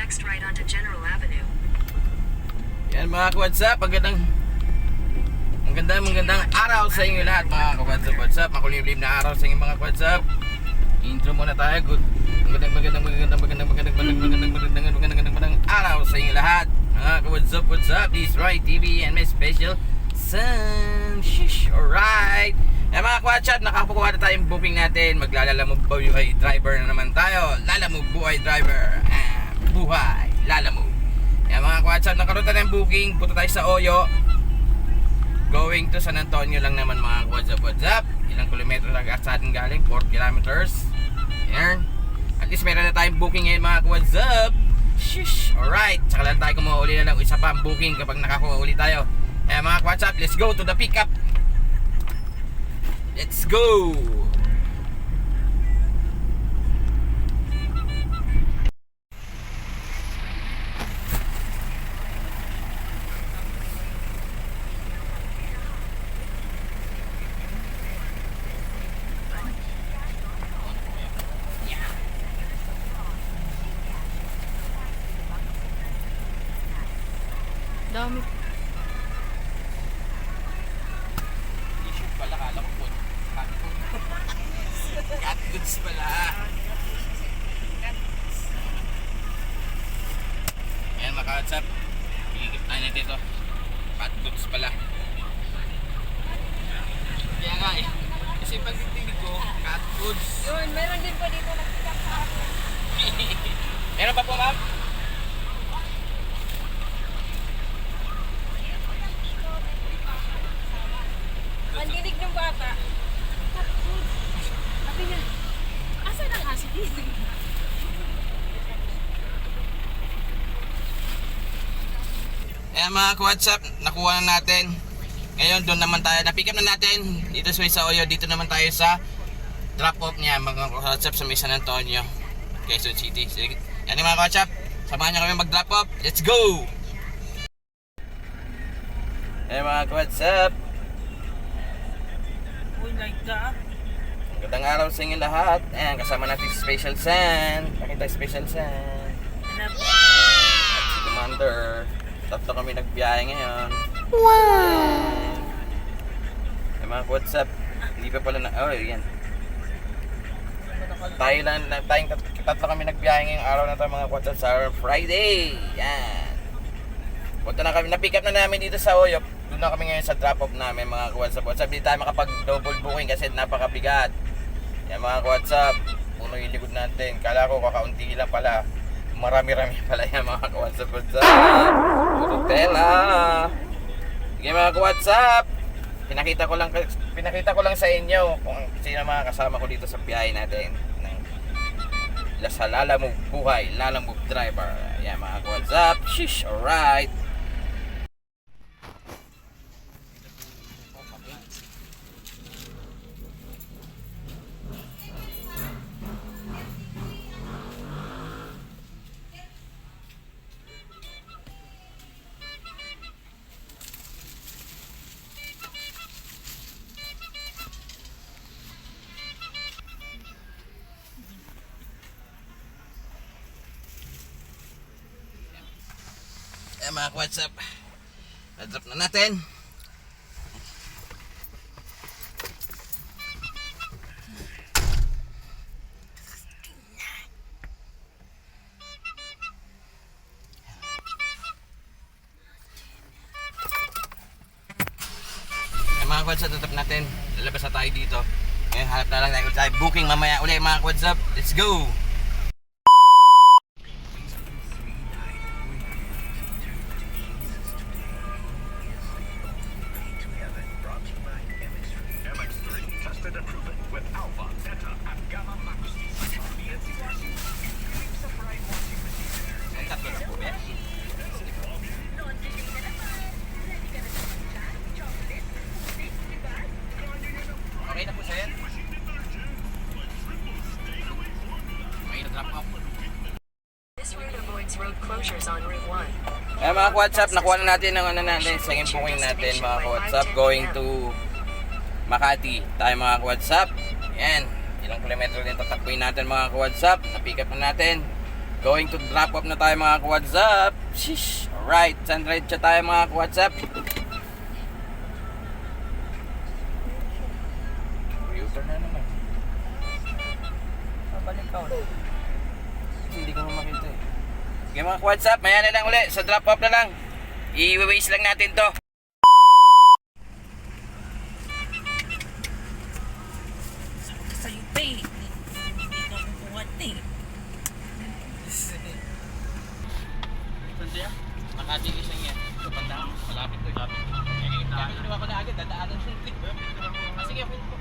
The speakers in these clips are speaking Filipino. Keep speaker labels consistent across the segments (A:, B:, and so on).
A: next right onto General Avenue.
B: Yan mga ka-WhatsApp, magandang araw sa inyo lahat mga ka-WhatsApp. Makulimlim na araw sa inyo mga ka-WhatsApp. Intro muna tayo. Good. Magandang araw sa inyo lahat mga ka-WhatsApp. What's up? This is Roy TV and my special son. Shish, alright. Eh mga ka-WhatsApp, nakakuha na tayong booking natin. Maglalalamog buhay driver na naman tayo. Lalamog buhay driver. Buhay, lalamog. Eh mga ka-WhatsApp, nakaroon tayo ng booking. Punta tayo sa Oyo. Going to San Antonio lang naman mga ka-WhatsApp. Ilang kilometro lang sa atin galing? 4 kilometers. Ayan. At least meron na tayong booking ngayon mga ka-WhatsApp. Shish, alright. Tsaka lang tayo kumuha uli na lang. Isa pa ang booking kapag nakakuha uli tayo. Eh mga ka-WhatsApp, let's go to the pickup. Let's go!
C: Dami.
B: Issue pala, kala ko po. Cat goods pala. Ayan mga ka-WhatsApp, higit tayo na dito. Cat goods pala. Kaya nga eh, kasi pagtitigil ko, cat goods.
C: Yun, meron din po dito nakita sa akin.
B: Meron pa po ma'am?
C: Ang dinig ng bata. Sabi niya, asa na nga si Disney?
B: Ayan mga ka-WhatsApp, nakuha na natin. Ngayon doon naman tayo, na-pick up na natin dito sa Oyo. Dito naman tayo sa drop-off niya mga ka-WhatsApp sa may San Antonio, Quezon City. Sige. Yan mga ka-WhatsApp, samahan niyo kami mag-drop off. Let's go! Ayan mga ka-WhatsApp,
C: Like that.
B: magandang araw sa inyo lahat. Ayan, kasama natin si Special San. Pakita Special San. At si Commander. Tatlo kami nagbiyahe ngayon. Wow! Ayan mga ka-WhatsApp, hindi pa pala na... Oh, yan. Tayong tatlo kami nagbiyahe ngayong araw na ito mga ka-WhatsApp sa Friday. Yan. Punta na kami, na-pick up na namin dito sa Oyo. Doon na kami ngayon sa drop-off namin mga ka-WhatsApp. Hindi tayo makapag-double booking kasi napakabigat. Yan mga ka-WhatsApp, puno yung likod natin. Kala ko kakaunti lang pala. Marami-rami pala yan mga ka-WhatsApp. Puro tela. Sige mga ka-WhatsApp, pinakita ko lang sa inyo kung sino mga kasama ko dito sa biyahe natin. Sa Lalamog Buhay, Lalamog Driver. Yan mga ka-WhatsApp. Shish, alright. Ayan mga ka-WhatsApp, na-drop na natin. Ayan mga ka-WhatsApp, na-drop natin. Lalabas na tayo dito. Ngayon hanap na lang tayo booking mamaya ulit mga ka-WhatsApp. Let's go! Tatlo na po ba? Okay na po sa'yo. Okay na drop off.
A: This route avoids road closures on Route 1.
B: Eh mga ka-WhatsApp, nakuha na natin ang second booking natin mga ka-WhatsApp, going to Makati tayo mga ka-WhatsApp. Yan, ilang kilometro din tatakbuhin natin mga ka-WhatsApp. Na-pick up na natin. Going to drop off na tayo mga ka-WhatsApp. Shish! Alright, sunride siya tayo mga ka-WhatsApp. U-turn na naman. Babalik ka ulit. Kasi hindi ko makita eh. Okay mga ka-WhatsApp, maya na lang ulit. Sa drop off na lang. I-waste lang natin to.
C: Sa'yo pa eh. Hindi ka kukuha eh.
B: Saan siya? Nakatilis lang yan. Kapanda, malapit to. Kaya ko na agad, dadaanan siya. Sige, ako po.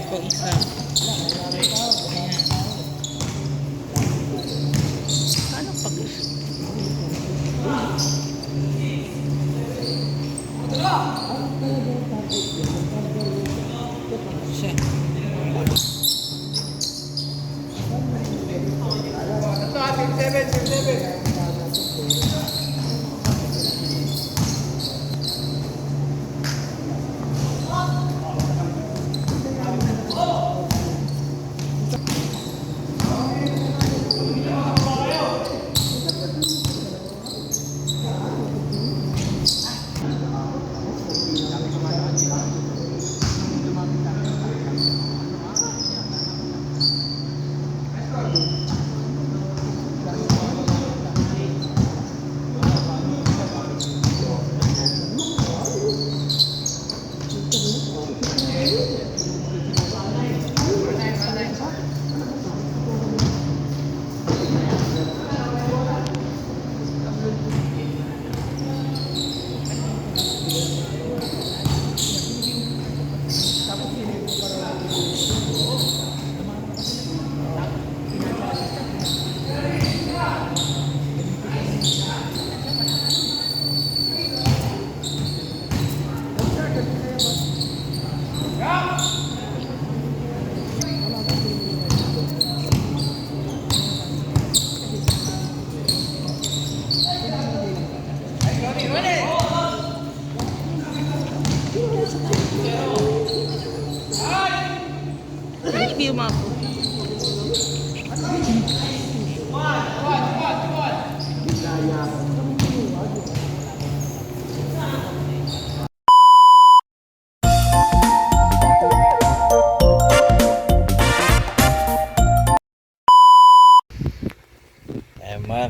C: Ito isa. Ano pag siya? Ay, hindi umako.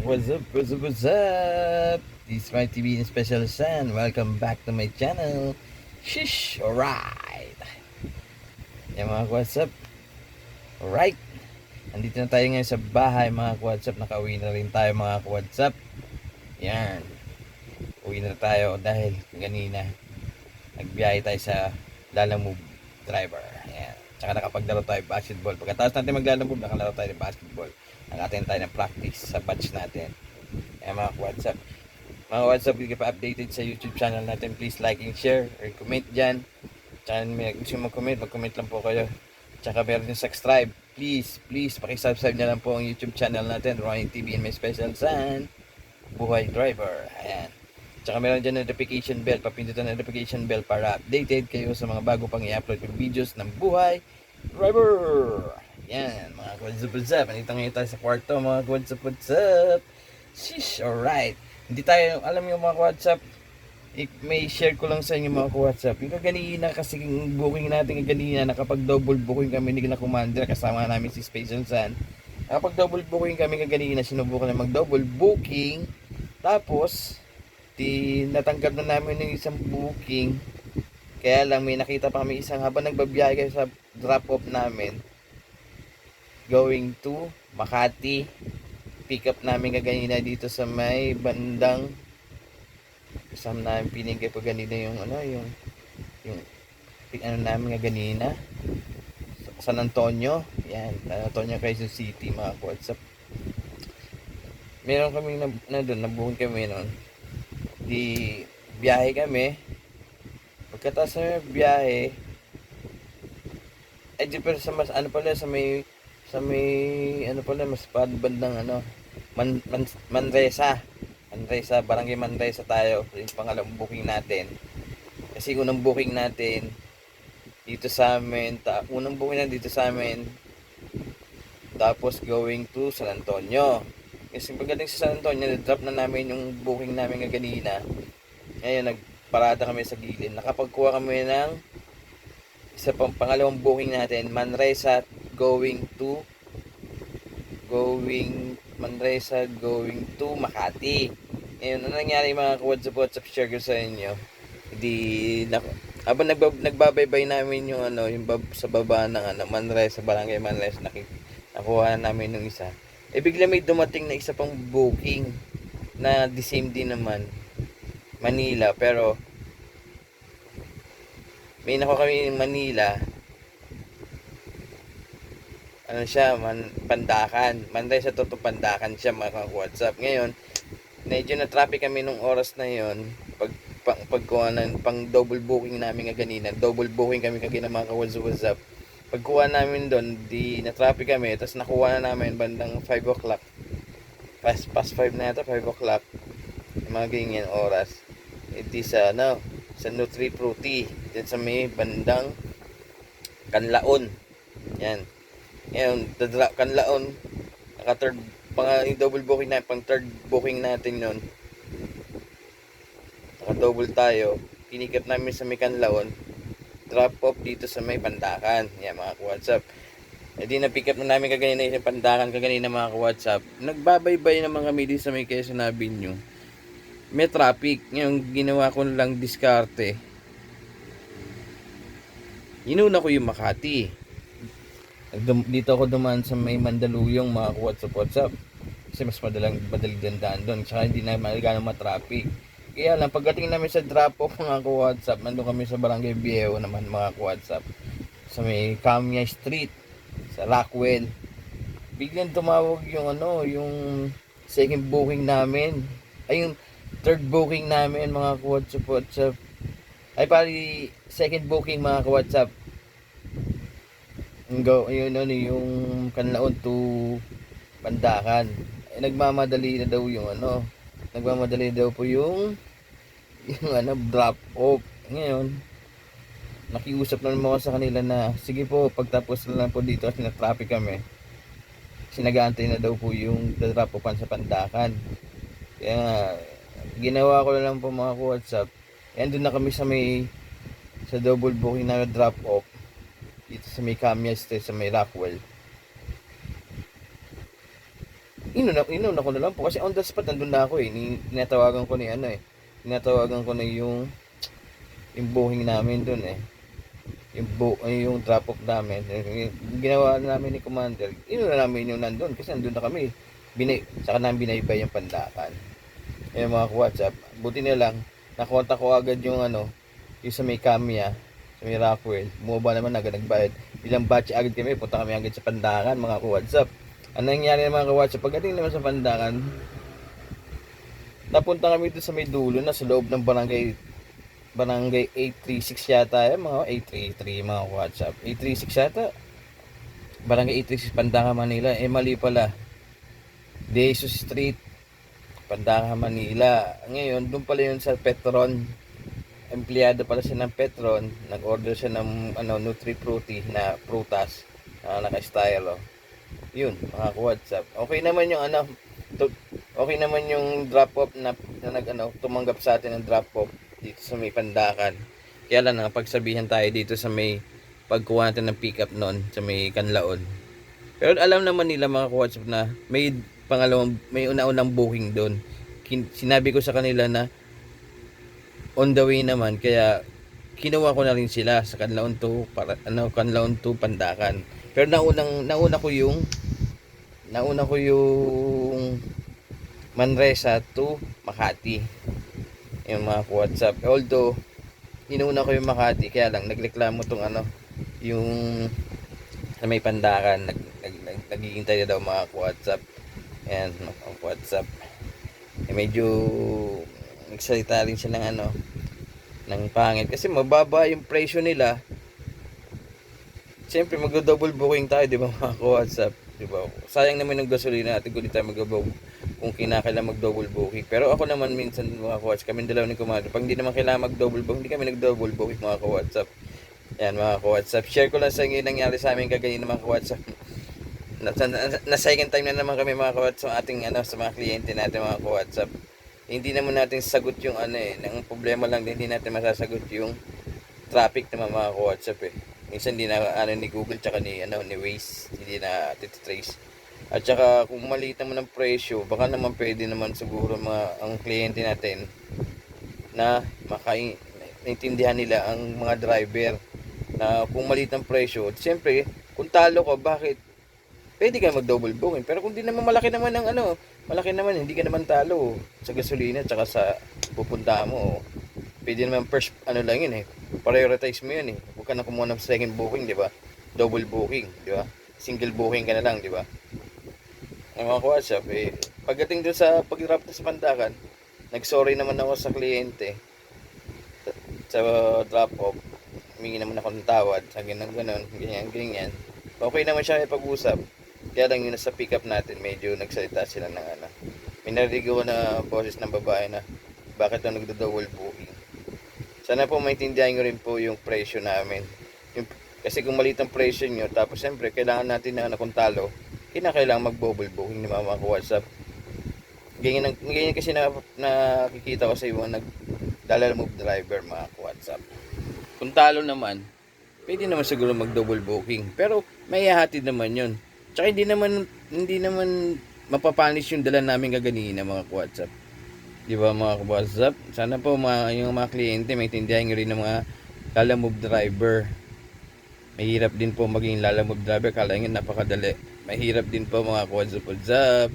B: What's up, what's up, what's up? This is my TV and Special San. Welcome back to my channel. Shish! Alright! Yan mga WhatsApp. Alright! Andito na tayo ngayon sa bahay mga WhatsApp. Nakauwi na rin tayo mga WhatsApp. Yan. Uwi na tayo dahil kanina nagbiyahe tayo sa Lalamove driver. Yan. Tsaka nakapagdaro tayo basketball. Pagkatapos natin maglalamove, nakalaro tayo ng basketball. Nakatin tayo ng practice sa batch natin. Yan mga WhatsApp. Mga WhatsApp, hindi ka pa updated sa YouTube channel natin. Please like and share or comment dyan. Tsaka may gusto mag-comment, mag-comment lang po kayo. Tsaka meron yung subscribe. Please, pakisubscribe na lang po ang YouTube channel natin. Ryan TV and my special son, Buhay Driver. Ayan. Tsaka meron dyan notification bell. Papindutan ang notification bell para updated kayo sa mga bago pang i-upload yung videos ng Buhay Driver. Yan, mga WhatsApp. Nandito ngayon tayo sa kwarto, mga WhatsApp. Shish, alright. Hindi tayo, alam niyo mga WhatsApp, may share ko lang sa inyo mga WhatsApp. Yung kaganina kasi booking natin kaganina, nakapag double booking kami ni Commander, kasama namin si Special Sun. Nakapag double booking kami kaganina, sinubukan na mag double booking. Tapos, natanggap na namin ng isang booking. Kaya lang may nakita pa kami isang habang nagbabiyahe kayo sa drop off namin. Going to Makati. Pick up namin kaganina dito sa may bandang kasama namin pinigay pa ganina yung ano namin nga ganina. San Antonio. Yan, San Antonio, Quezon City, mga WhatsApp. Meron kami na doon, nabuhin kami noon. Di biyahe kami. Pagkatapos sa biyahe, ay di pero sa mas ano pala sa may ano pala mas bandang ano Manresa. Manresa, Barangay Manresa tayo. Yung pangalawang booking natin. Kasi unang booking natin dito sa amin, unang booking na dito sa amin. Tapos going to San Antonio. Kasi pagdating sa San Antonio, na-drop na namin yung booking namin nga kanina. Ngayon, nagparada kami sa gilid. Nakapagkuha kami ng isa pang pangalawang booking natin, Manresa going Manresa going to Makati. Ngayon, ano nangyari mga WhatsApp share ko sa inyo? Habang nagbabaybay namin yung ano, yung sa baba ng ano, Manresa, Barangay Manresa, nakuha na namin yung isa. Bigla may dumating na isa pang booking na the same din naman, Manila, pero may nakuha kami in Manila. Ano siya, Pandakan. Manresa to Pandakan siya mga WhatsApp. Ngayon, medyo na traffic kami nung oras na yon. Pagkuha ng pang double booking namin nga ganina. Double booking kami kagina mga WhatsApp. Pagkuha namin doon, di na traffic kami. Tapos nakuha na namin bandang 5 o'clock. Past 5 na yata, 5 o'clock. Yung mga ganyan oras. Di sa ano, sa Nutri Fruity. Diyan sa may bandang Kanlaon. Yan. Ngayon, Kanlaon, naka-third, yung double booking na, pang third booking natin nun. Naka-double tayo, pinikap namin sa may Kanlaon, drop off dito sa may Pandakan. Yan mga WhatsApp. Di na-pick up na namin kaganina yung Pandakan, kaganina mga WhatsApp. Nagbabaybay naman kami dito sa may Quezon Avenue. May traffic, yung ginawa ko lang diskarte. Inuna ko yung Makati. Dito ako dumaan sa may Mandaluyong mga WhatsApp. Kasi mas madaling dandaan doon. Tsaka hindi na ganang matraffic. Kaya lang, pagdating namin sa drop-off mga WhatsApp, nandun kami sa Barangay Viejo naman mga WhatsApp. Sa may Camia Street, sa Rockwell. Biglang tumawag yung ano, yung second booking namin. Ay, yung third booking namin mga WhatsApp. Ay, pari second booking mga WhatsApp. Yung Kanlaon to Pandakan. Nagmamadali na daw yung ano. Nagmamadali daw po yung ano, drop off. Ngayon, nakiusap na naman ako sa kanila na sige po, pagtapos na lang po dito kasi na-traffic kami. Sinagaantay na daw po yung drop off sa Pandakan. Kaya ginawa ko na lang po mga WhatsApp. Doon na kami sa double booking na drop off. Dito sa may Camia Street, sa may Rockwell. Inuna ko na lang po kasi on the spot nandun na ako Tinatawagan ko ni ano Tinatawagan ko na yung booking namin dun yung drop off namin. Ginawa namin ni Commander. Inuna namin yung nandun kasi nandun na kami. Saka namin binaybay yung Pandakan. Mga WhatsApp. Buti na lang nakontak ko agad yung yung sa may Camia, sa may Rockwell. Bumaba naman agad nagbayad. Bilang batch agad kami, punta kami agad sa Pandakan mga WhatsApp. Ano nangyari ng mga WhatsApp? Pagdating naman sa Pandakan, napunta kami dito sa may dulo na sa loob ng barangay 836 yata mga 833 mga WhatsApp. 836 yata. Barangay 836 Pandakan, Manila. Mali pala. Jesus Street, Pandakan, Manila. Ngayon, doon pala yun sa Petron. Empleyado pala siya ng Petron. Nag-order siya ng Nutri Fruity na prutas. Naka-stylo. Yun, mga WhatsApp. Okay naman yung okay naman yung drop-off na tumanggap sa atin ng drop-off dito sa may Pandakan. Kaya lang pagsabihan tayo dito sa may pagkuha natin ng pick-up noon sa may Kanlaon. Pero alam naman nila mga WhatsApp na may una-unang booking doon. Sinabi ko sa kanila na on the way naman, kaya kinuha ko na rin sila sa Kanlaon to Pandakan. Pero nauna ko yung Manresa to Makati. Yung mga WhatsApp. Although inuna ko yung Makati, kaya lang nagreklamo tong ano, yung sa may Pandakan, naghihintay na daw mga WhatsApp. Ayan, ang WhatsApp. Medyo nagsalita rin siya ng ano, ng pangit. Kasi mababa yung presyo nila. Siyempre, mag-double booking tayo, di ba mga WhatsApp? Di ba? Sayang naman ng gasolina natin kung di tayo kung kinakailangan mag-double booking. Pero ako naman minsan mga WhatsApp, kami dalawa ni Commander. Pag hindi naman kailangan mag-double booking, hindi kami nag-double booking mga WhatsApp. Yan mga WhatsApp. Share ko lang sa inyo yung nangyari sa amin kagayin ng mga WhatsApp. Na second time na naman kami mga WhatsApp sa ating ano, sa mga kliyente natin mga WhatsApp. Hindi naman natin sagot yung ano ang problema lang din, hindi natin masasagot yung traffic naman mga WhatsApp Minsan hindi na ano ni Google tsaka ni Waze, hindi na trace. At saka kung maliit naman ang presyo, baka naman pwede naman siguro ang kliyente natin na naintindihan nila ang mga driver na kung maliit ang presyo, siyempre kung talo ka, bakit pwede ka mag-double booking. Pero kung di naman malaki naman hindi ka naman talo sa gasolina tsaka sa pupunta mo. Pwede naman first lang yun prioritize mo yun huwag ka na kumuha ng second booking, di ba? Double booking, di ba? Single booking ka na lang, di ba? Ang mga WhatsApp pagdating dun sa pag-drop sa Pandakan, nag-sorry naman ako sa kliyente sa drop off. Humingi naman ako ng tawad sa ganyan, ganyan. Okay naman siya ipag-usap. Kaya lang yun sa pick up natin, medyo nagsalita sila ng ano. May narinig ko na boses ng babae na bakit na nagdo-double booking. Sana po maintindihan nyo rin po yung presyo namin. Kasi kung maliit ang presyo nyo, tapos siyempre kailangan natin na kung talo, kailangan mag-double booking ni mga WhatsApp. Ganyan kasi nakikita ko sa iyo nag-move driver mga WhatsApp. Kung talo naman, pwede naman siguro mag-double booking. Pero may hahatid naman yun. Tsaka hindi naman mapapanish yung dala namin kaganina mga WhatsApp. Di ba mga WhatsApp? Sana po yung mga kliyente maintindihan nyo rin ng mga lalamove driver. Mahirap din po maging lalamove driver. Kala nyo napakadali. Mahirap din po mga WhatsApp.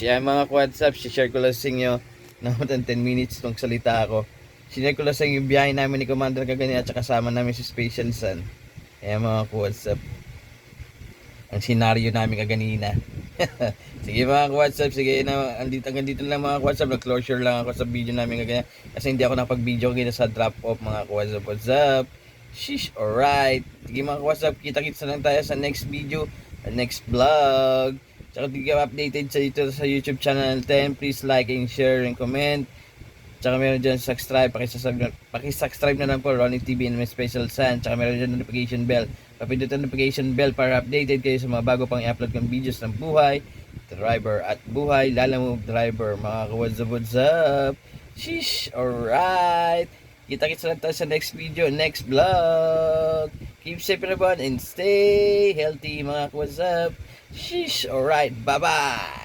B: Mga WhatsApp, share ko lang sa inyo na 10 minutes nung salita ako. Share ko lang sa inyo yung biyahe namin ni Commander kaganina at kasama namin si Special Sun. Ayan mga WhatsApp. Ang senaryo namin kaganina. Sige mga WhatsApp, sige na hanggang dito lang mga WhatsApp, nag-closure lang ako sa video namin kaganina kasi hindi ako nakapag-video kaganina sa drop off mga WhatsApp. Sheesh, alright. Sige mga WhatsApp, kita-kits na lang tayo sa next video, next vlog. Tsaka di ka updated sa YouTube channel natin, please like and share and comment. Tsaka meron dyan subscribe, pakisubscribe na lang po Ronnie TV and my Special Sun. Tsaka meron dyan notification bell, papindutin notification bell para updated kayo sa mga bago pang i-upload kong videos ng buhay driver at buhay lalamove driver mga WhatsApp. Sheesh, alright. Kita-kits lang tayo sa next video, next vlog. Keep safe everyone and stay healthy mga WhatsApp. Sheesh, alright, bye bye.